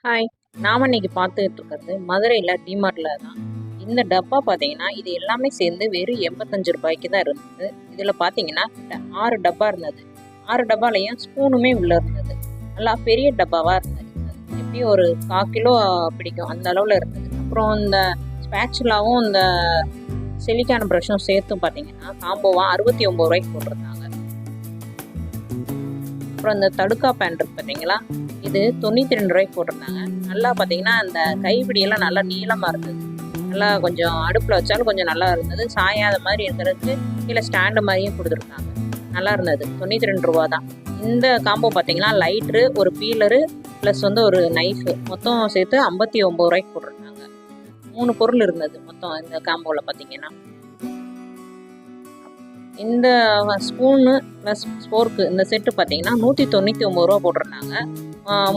Hi. நாம இன்னைக்கு பார்த்துட்டு இருக்கிறது மதுரையில் டிமார்ட்டில் தான். இந்த டப்பா பார்த்தீங்கன்னா இது எல்லாமே சேர்ந்து வெறும் 85 ரூபாய்க்கு தான் இருந்தது. இதில் பார்த்தீங்கன்னா 6 டப்பா இருந்தது. 6 டப்பாலையும் ஸ்பூனுமே உள்ளே இருந்தது. நல்லா பெரிய டப்பாவாக இருந்தது. எப்படியும் ஒரு 1/4 கிலோ பிடிக்கும் அந்த அளவில் இருந்தது. அப்புறம் இந்த ஸ்பேச்சுலாவும் இந்த சிலிக்கான ப்ரஷும் சேர்த்தும் பார்த்தீங்கன்னா காம்போவாக 69 ரூபாய்க்கு போட்டிருந்தாங்க. அப்புறம் இந்த தடுக்கா பேன் இருக்கு பார்த்தீங்களா, இது 92 ரூபாய்க்கு போட்டிருந்தாங்க. நல்லா பார்த்தீங்கன்னா அந்த கைப்பிடியெல்லாம் நல்லா நீளமாக இருந்தது. நல்லா கொஞ்சம் அடுப்பில் வச்சாலும் கொஞ்சம் நல்லா இருந்தது. சாயாத மாதிரி இருக்கிறதுக்கு கீழே ஸ்டாண்டு மாதிரியும் கொடுத்துருக்காங்க. நல்லா இருந்தது. 92 ரூபா தான். இந்த காம்போ பார்த்தீங்கன்னா லைட்ரு, ஒரு பீலரு ப்ளஸ் வந்து ஒரு நைஃபு மொத்தம் சேர்த்து 59 ரூபாய்க்கு போட்டிருந்தாங்க. 3 பொருள் இருந்தது மொத்தம் இந்த காம்போவில் பார்த்தீங்கன்னா. இந்த ஸ்பூனு ப்ளஸ் ஸ்போர்க்கு இந்த செட்டு பார்த்தீங்கன்னா 199 ரூபா போட்டிருந்தாங்க.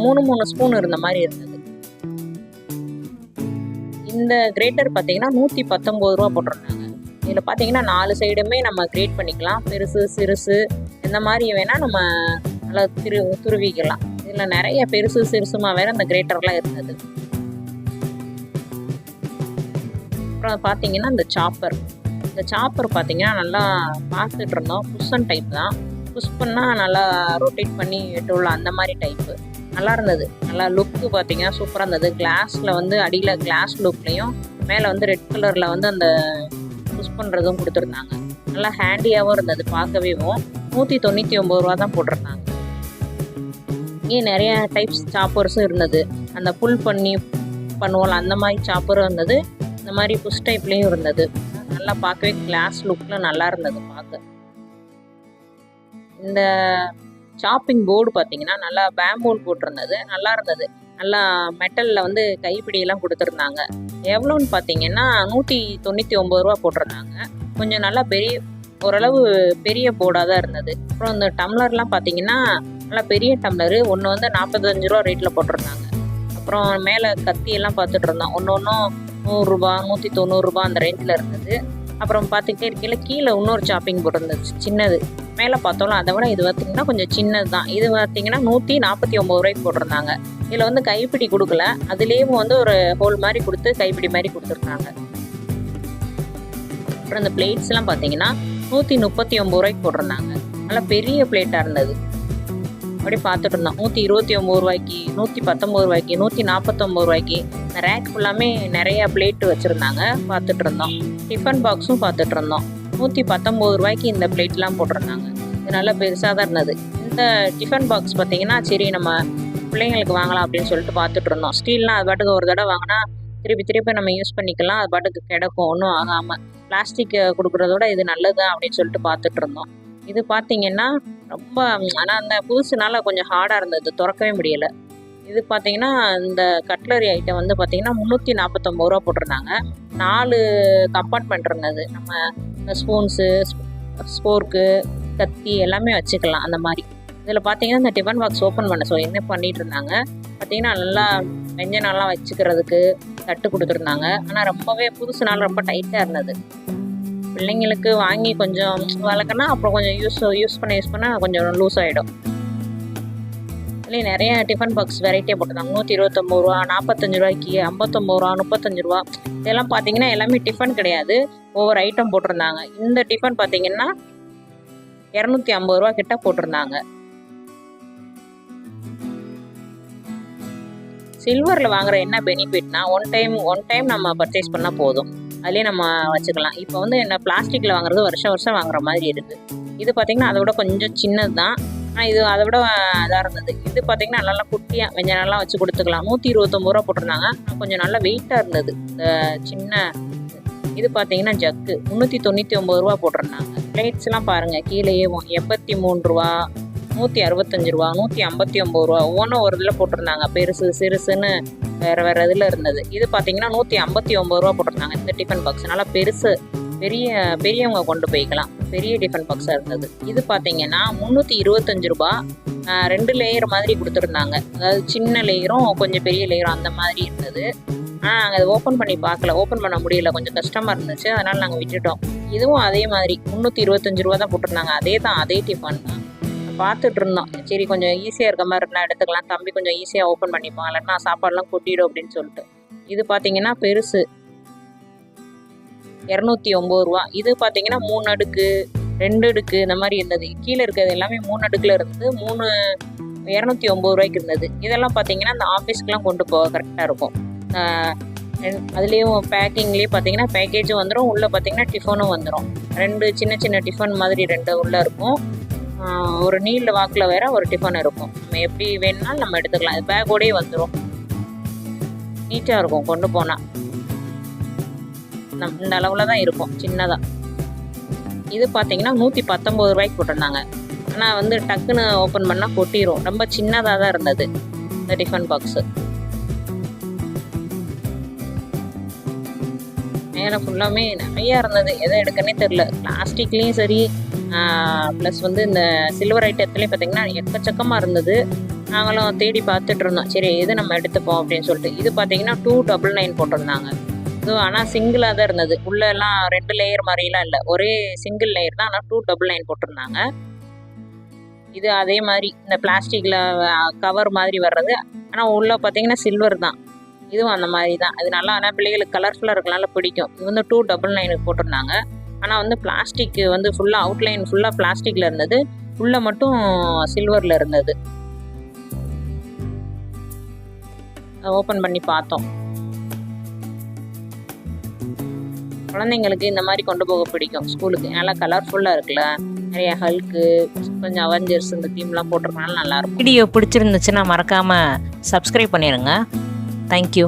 3 ஸ்பூன் இருந்த மாதிரி இருந்தது. இந்த கிரேட்டர் பார்த்தீங்கன்னா 119 ரூபா போட்டிருந்தாங்க. இதில் பார்த்தீங்கன்னா 4 சைடுமே நம்ம கிரேட் பண்ணிக்கலாம். பெருசு சிறுசு இந்த மாதிரி வேணால் நம்ம நல்லா துருவிக்கலாம். இதில் நிறைய பெருசு சிறுசுமா வேறு இந்த கிரேட்டர்லாம் இருந்தது. அப்புறம் பார்த்தீங்கன்னா இந்த சாப்பர் பார்த்தீங்கன்னா நல்லா பார்த்துட்டு இருந்தோம். புஷ்ஷன் டைப் தான். புஷ் பண்ணால் நல்லா ரொட்டேட் பண்ணி வெட்டுள்ள அந்த மாதிரி டைப்பு. நல்லா இருந்தது. நல்லா லுக்கு பார்த்தீங்கன்னா சூப்பராக இருந்தது. கிளாஸில் வந்து அடியில் கிளாஸ் லுக்லேயும் மேலே வந்து ரெட் கலரில் வந்து அந்த புஷ் பண்ணுறதும் கொடுத்துருந்தாங்க. நல்லா ஹேண்டியாகவும் இருந்தது பார்க்கவே. 199 ரூபா தான் போட்டிருந்தாங்க. இங்கே நிறைய டைப்ஸ் சாப்பர்ஸும் இருந்தது. அந்த புல் பண்ணி பண்ணுவோம்ல அந்த மாதிரி சாப்பரும் இருந்தது. இந்த மாதிரி புஷ் டைப்லேயும் இருந்தது. நல்லா பார்க்கவே கிளாஸ் லுக்கில் நல்லா இருந்தது பார்க்க. இந்த சாப்பிங் போர்டு பார்த்தீங்கன்னா நல்லா பேம்பூல் போட்டிருந்தது. நல்லா இருந்தது. நல்லா மெட்டலில் வந்து கைப்பிடியெல்லாம் கொடுத்துருந்தாங்க. எவ்வளோன்னு பார்த்தீங்கன்னா 199 ரூபா போட்டிருந்தாங்க. கொஞ்சம் நல்லா ஓரளவு பெரிய போர்டாக தான் இருந்தது. அப்புறம் இந்த டம்ளர்லாம் பார்த்தீங்கன்னா நல்லா பெரிய டம்ளரு. ஒன்று வந்து 45 ரூபா ரேட்டில் போட்டிருந்தாங்க. அப்புறம் மேலே கத்தியெல்லாம் பார்த்துட்டு இருந்தோம். ஒன்றும் 100 ரூபா 190 ரூபா அந்த ரேஞ்சில் இருந்தது. அப்புறம் பார்த்துக்கிட்டே இருக்கையில் கீழே இன்னொரு சாப்பிங் போர்டு இருந்துச்சு சின்னது. மேலே பார்த்தோம்னா அதை விட இது பார்த்திங்கன்னா கொஞ்சம் சின்னது தான். இது பார்த்திங்கன்னா 149 ரூபாய்க்கு போட்டிருந்தாங்க. இதில் வந்து கைப்பிடி கொடுக்கல. அதுலேயும் வந்து ஒரு ஹோல் மாதிரி கொடுத்து கைப்பிடி மாதிரி கொடுத்துருக்காங்க. அப்புறம் இந்த பிளேட்ஸ்லாம் பார்த்தீங்கன்னா 139 ரூபாய்க்கு போட்டிருந்தாங்க. நல்லா பெரிய பிளேட்டாக இருந்தது. அப்படியே பார்த்துட்டு இருந்தோம். 129 ரூபாய்க்கு 119 ரூபாய்க்கு 149 ரூபாய்க்கு இந்த ரேக் ஃபுல்லாமே நிறையா பிளேட்டு வச்சுருந்தாங்க. பார்த்துட்டு இருந்தோம். டிஃபன் பாக்ஸும் பார்த்துட்டு இருந்தோம். 119 ரூபாய்க்கு இந்த பிளேட்லாம் போட்டிருந்தாங்க. இது நல்லா பெருசாக தான் இருந்தது. இந்த டிஃபன் பாக்ஸ் பார்த்தீங்கன்னா சரி நம்ம பிள்ளைங்களுக்கு வாங்கலாம் அப்படின்னு சொல்லிட்டு பார்த்துட்டு இருந்தோம். ஸ்டீல்னால் அது பாட்டுக்கு ஒரு தடவை வாங்கினா திருப்பி நம்ம யூஸ் பண்ணிக்கலாம். அது பாட்டுக்கு கிடக்கும் ஒன்றும் ஆகாமல். பிளாஸ்டிக் கொடுக்குறதோட இது நல்லது அப்படின்னு சொல்லிட்டு பார்த்துட்டு இருந்தோம். இது பார்த்தீங்கன்னா ரொம்ப ஆனால் அந்த புதுசுனால கொஞ்சம் ஹார்டாக இருந்தது. திறக்கவே முடியலை. இது பார்த்தீங்கன்னா இந்த கட்லரி ஐட்டம் வந்து பார்த்தீங்கன்னா 349 ரூபா போட்டிருந்தாங்க. 4 கம்பார்ட்மெண்ட் இருந்தது. நம்ம இந்த ஸ்பூன்ஸு ஸ்போர்க்கு கத்தி எல்லாமே வச்சுக்கலாம் அந்த மாதிரி. இதில் பார்த்தீங்கன்னா இந்த டிஃபன் பாக்ஸ் ஓப்பன் பண்ண என்ன பண்ணிகிட்டு இருந்தாங்க பார்த்தீங்கன்னா நல்லா வெஞ்சனெல்லாம் வச்சுக்கிறதுக்கு தட்டு கொடுத்துருந்தாங்க. ஆனால் ரொம்பவே புதுசுனால ரொம்ப டைட்டாக இருந்தது. பிள்ளைங்களுக்கு வாங்கி கொஞ்சம் வளர்க்கனா அப்புறம் கொஞ்சம் யூஸ் பண்ண கொஞ்சம் லூஸ் ஆகிடும். இதுலேயே நிறைய டிஃபன் பாக்ஸ் வெரைட்டியாக போட்டிருந்தாங்க. 129 ரூபா 45 ரூபாய்க்கு 59 ரூபா 35 ரூபா. இதெல்லாம் பார்த்தீங்கன்னா எல்லாமே டிஃபன் கிடையாது, ஒவ்வொரு ஐட்டம் போட்டிருந்தாங்க. இந்த டிஃபன் பார்த்தீங்கன்னா 250 ரூபா கிட்ட போட்டிருந்தாங்க. சில்வரில் வாங்குற என்ன பெனிஃபிட்னா ஒன் டைம் நம்ம பர்ச்சேஸ் பண்ணால் போதும், அதுலேயே நம்ம வச்சுக்கலாம். இப்போ வந்து என்ன பிளாஸ்டிக்கில் வாங்குறது வருஷம் வாங்குற மாதிரி இருக்குது. இது பார்த்திங்கன்னா அதை விட கொஞ்சம் சின்னது தான். ஆனால் இது அதை விட இதாக இருந்தது. இது பார்த்திங்கன்னா நல்லா குட்டியாக வெஞ்சனெல்லாம் வச்சு கொடுத்துக்கலாம். 129 ரூபா போட்டிருந்தாங்க. கொஞ்சம் நல்லா வெயிட்டாக இருந்தது இந்த சின்ன. இது பார்த்திங்கன்னா ஜக்கு 399 ரூபா போட்டிருந்தாங்க. பிளேட்ஸ்லாம் பாருங்கள் கீழேயே 83 ரூபா 165 ரூபா 159 ரூபா ஒவ்வொன்றும் ஒரு இதில் போட்டிருந்தாங்க. பெருசு சிறுசுன்னு வேறு இதில் இருந்தது. இது பார்த்தீங்கன்னா 159 ரூபா போட்டிருந்தாங்க. இந்த டிஃபன் பாக்ஸ் நல்லா பெரியவங்க கொண்டு போய்க்கலாம். பெரிய டிஃபன் பாக்ஸாக இருந்தது. இது பார்த்தீங்கன்னா 325 ரூபா. 2 லேயர் மாதிரி கொடுத்துருந்தாங்க. அதாவது சின்ன லேயரும் கொஞ்சம் பெரிய லேயரும் அந்த மாதிரி இருந்தது. ஆனால் நாங்கள் அதை ஓப்பன் பண்ணி பார்க்கல, ஓப்பன் பண்ண முடியல, கொஞ்சம் கஷ்டமாக இருந்துச்சு. அதனால் நாங்கள் விட்டுட்டோம். இதுவும் அதே மாதிரி 325 ரூபா தான் போட்டிருந்தாங்க. அதே டிஃபன் தான். பார்த்துட்டு இருந்தோம். சரி கொஞ்சம் ஈஸியாக இருக்க மாதிரி இருந்தால் எடுத்துக்கலாம், தம்பி கொஞ்சம் ஈஸியாக ஓப்பன் பண்ணிப்பான், இல்லைன்னா சாப்பாடுலாம் கொட்டிடும் அப்படின்னு சொல்லிட்டு. இது பார்த்தீங்கன்னா பெருசு 209 ரூபா. இது பார்த்தீங்கன்னா 3 அடுக்கு 2 அடுக்கு இந்த மாதிரி இருந்தது. கீழே இருக்கிறது எல்லாமே 3 அடுக்கில் இருந்தது. 209 ரூபாய்க்கு இருந்தது. இதெல்லாம் பார்த்தீங்கன்னா இந்த ஆஃபீஸ்க்குலாம் கொண்டு போக கரெக்டாக இருக்கும். அதுலேயும் பேக்கிங்லேயே பார்த்தீங்கன்னா பேக்கேஜும் வந்துடும், உள்ளே பார்த்தீங்கன்னா டிஃபனும் வந்துடும். 2 சின்ன சின்ன டிஃபன் மாதிரி 2 உள்ளே இருக்கும். ஒரு நீல வாக்கில் வேற ஒரு டிஃபன் இருக்கும். நம்ம எப்படி வேணும்னாலும் நம்ம எடுத்துக்கலாம். இது பேக்கோடயே வந்துடும். நீட்டாக இருக்கும் கொண்டு போனால். இந்த அளவில் தான் இருக்கும், சின்னதாக. இது பார்த்தீங்கன்னா 119 ரூபாய்க்கு போட்டிருந்தாங்க. ஆனால் வந்து டக்குன்னு ஓப்பன் பண்ணால் கொட்டிடும். ரொம்ப சின்னதாக தான் இருந்தது இந்த டிஃபன் பாக்ஸு. மேலே ஃபுல்லாமே நிறையா இருந்தது. எதை எடுக்கனே தெரில. பிளாஸ்டிக்லேயும் சரி, ப்ளஸ் வந்து இந்த சில்வர் ஐட்டத்துலேயும் பார்த்தீங்கன்னா எக்கச்சக்கமாக இருந்தது. நாங்களும் தேடி பார்த்துட்டு இருந்தோம். சரி எது நம்ம எடுத்துப்போம் அப்படின்னு சொல்லிட்டு. இது பார்த்தீங்கன்னா 299 போட்டிருந்தாங்க. ஸோ ஆனால் சிங்கிளாக தான் இருந்தது. உள்ளெல்லாம் 2 லேயர் மாதிரிலாம் இல்லை, ஒரே சிங்கிள் லேயர் தான். ஆனால் 299 போட்டிருந்தாங்க. இது அதே மாதிரி இந்த பிளாஸ்டிக்கில் கவர் மாதிரி வர்றது. ஆனால் உள்ளே பார்த்தீங்கன்னா சில்வர் தான். இதுவும் அந்த மாதிரி தான். இது நல்லா, ஆனால் பிள்ளைகளுக்கு கலர்ஃபுல்லாக இருக்கனால பிடிக்கும். இது வந்து 299 போட்டிருந்தாங்க. ஆனால் வந்து பிளாஸ்டிக் வந்து ஃபுல்லாக அவுட்லைன் ஃபுல்லாக பிளாஸ்டிக்கில் இருந்தது, உள்ளே மட்டும் சில்வரில் இருந்தது. ஓப்பன் பண்ணி பார்த்தோம். குழந்தைங்களுக்கு இந்த மாதிரி கொண்டு போக பிடிக்கும் ஸ்கூலுக்கு. நல்லா கலர்ஃபுல்லாக இருக்குல்ல, நிறைய ஹல்க்கு, கொஞ்சம் அவெஞ்சர்ஸ் இந்த தீம்லாம் போட்டிருக்கனால நல்லாயிருக்கும். வீடியோ பிடிச்சிருந்துச்சுன்னா மறக்காமல் சப்ஸ்கிரைப் பண்ணிடுங்க. தேங்க்யூ.